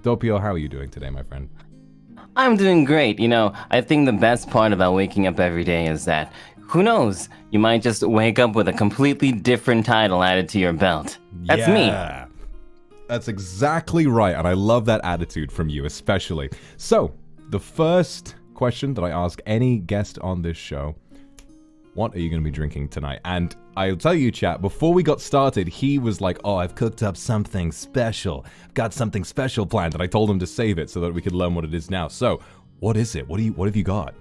Doppio, how are you doing today, my friend? I'm doing great. You know, I think the best part about waking up every day is that, who knows, you might just wake up with a completely different title added to your belt. That's me. That's exactly right, and I love that attitude from you, especially. So, the first question that I ask any guest on this show, what are you going to be drinking tonight? And I'll tell you, chat, before we got started, he was like, oh, I've cooked up something special. Got something special planned, and I told him to save it so that we could learn what it is now. So, what is it? What have you got?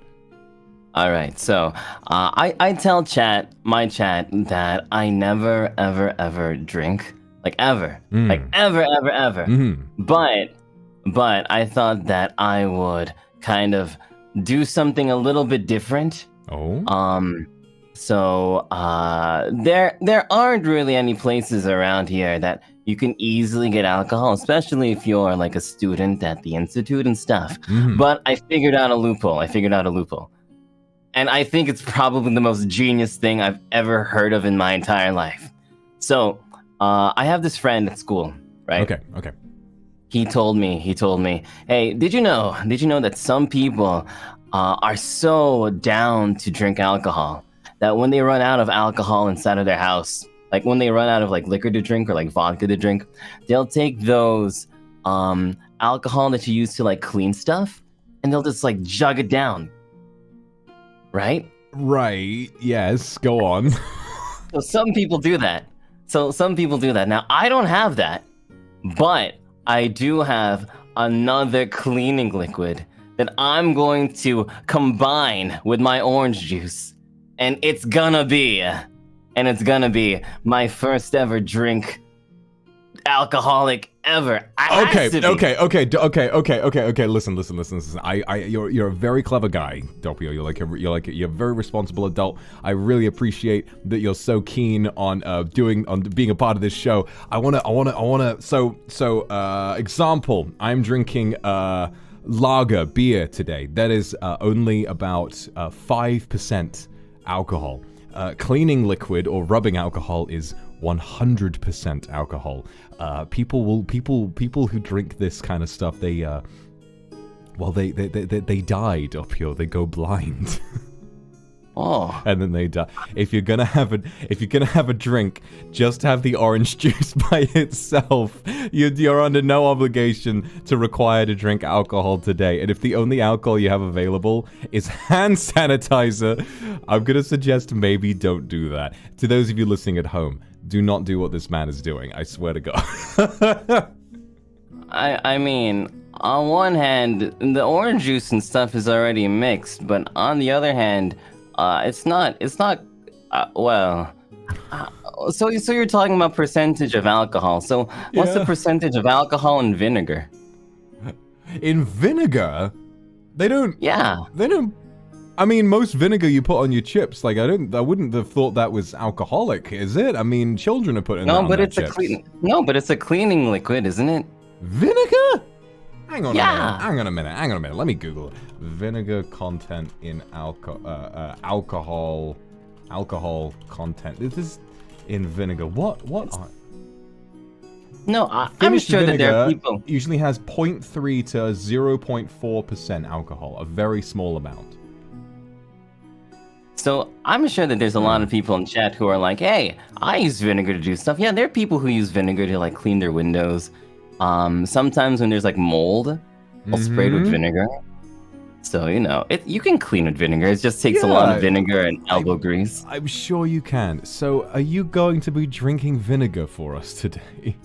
All right, so I tell my chat, that I never, ever drink. Like, ever. Like, ever. But I thought that I would kind of do something a little bit different. So there aren't really any places around here that you can easily get alcohol, especially if you're like a student at the institute and stuff. But I figured out a loophole. And I think it's probably the most genius thing I've ever heard of in my entire life. So I have this friend at school, right? Okay. He told me, hey, did you know that some people are so down to drink alcohol that when they run out of alcohol inside of their house, like when they run out of like liquor to drink or like vodka to drink, they'll take those alcohol that you use to like clean stuff and they'll just like jug it down. Right? Right. Yes. Go on. So some people do that. Now, I don't have that, but I do have another cleaning liquid that I'm going to combine with my orange juice. And it's gonna be my first ever drink alcoholic ever. Okay. Listen. You're a very clever guy, Doppio. You're a very responsible adult. I really appreciate that you're so keen on being a part of this show. Example, I'm drinking lager beer today. That is only about 5% alcohol. Cleaning liquid or rubbing alcohol is 100% alcohol. People who drink this kind of stuff, they die, Doppio. They go blind. Oh. And then they die. If you're gonna have a drink, just have the orange juice by itself. You're under no obligation to require to drink alcohol today. And if the only alcohol you have available is hand sanitizer, I'm gonna suggest maybe don't do that. To those of you listening at home, do not do what this man is doing. I swear to God. I mean, on one hand, the orange juice and stuff is already mixed, but on the other hand, it's not, well, so you're talking about percentage of alcohol. So what's the percentage of alcohol in vinegar? In vinegar? They don't. I mean, most vinegar you put on your chips, like I wouldn't have thought that was alcoholic, is it? I mean, children are putting that on their chips. But it's a cleaning liquid, isn't it? Vinegar? Hang on a minute. Let me Google it. Vinegar content in alcohol content. This is in vinegar. What are... No, I'm sure that there are people... usually has 0.3 to 0.4% alcohol, a very small amount. So I'm sure that there's a lot of people in chat who are like, hey, I use vinegar to do stuff. Yeah, there are people who use vinegar to like clean their windows. Sometimes when there's like mold, they'll spray it with vinegar. So, you know, you can clean with vinegar. It just takes a lot of vinegar and elbow grease. I'm sure you can. So, are you going to be drinking vinegar for us today?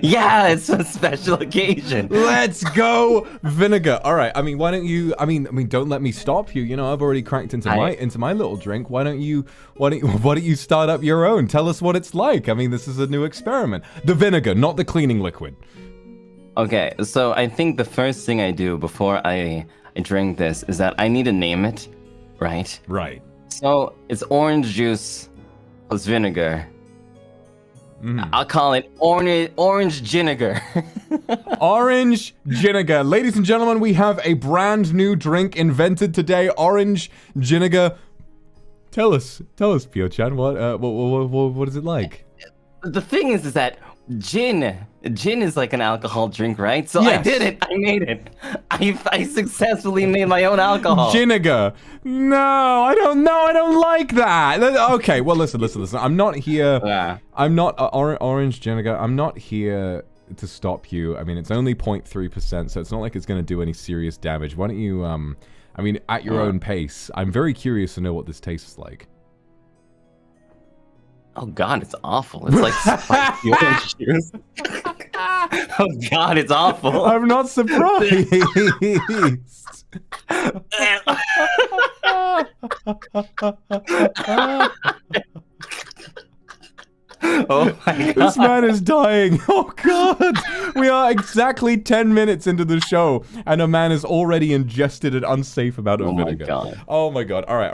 Yeah, it's a special occasion. Let's go vinegar. All right. I mean, why don't you? I mean, don't let me stop you. You know, I've already cracked into my little drink. Why don't you start up your own? Tell us what it's like. I mean, this is a new experiment. The vinegar, not the cleaning liquid. Okay, so I think the first thing I do before I drink this is that I need to name it, right? Right. So it's orange juice plus vinegar. I'll call it orange vinegar. Orange vinegar. Ladies and gentlemen, we have a brand new drink invented today, orange vinegar. Tell us, Pio-chan, what is it like? The thing is that Gin. Gin is like an alcohol drink, right? So Yes. I did it. I made it. I successfully made my own alcohol. Vinegar. No, I don't know. I don't like that. Okay, well, listen. I'm not here. Yeah. I'm not orange vinegar. I'm not here to stop you. I mean, it's only 0.3%, so it's not like it's going to do any serious damage. Why don't you, I mean, at your own pace. I'm very curious to know what this tastes like. Oh god, it's awful. It's like spicy orange juice. Oh god, it's awful. I'm not surprised. Oh my god. This man is dying. Oh god. We are exactly 10 minutes into the show, and a man has already ingested an unsafe amount of Oh my vinegar. god. Oh my god. All right.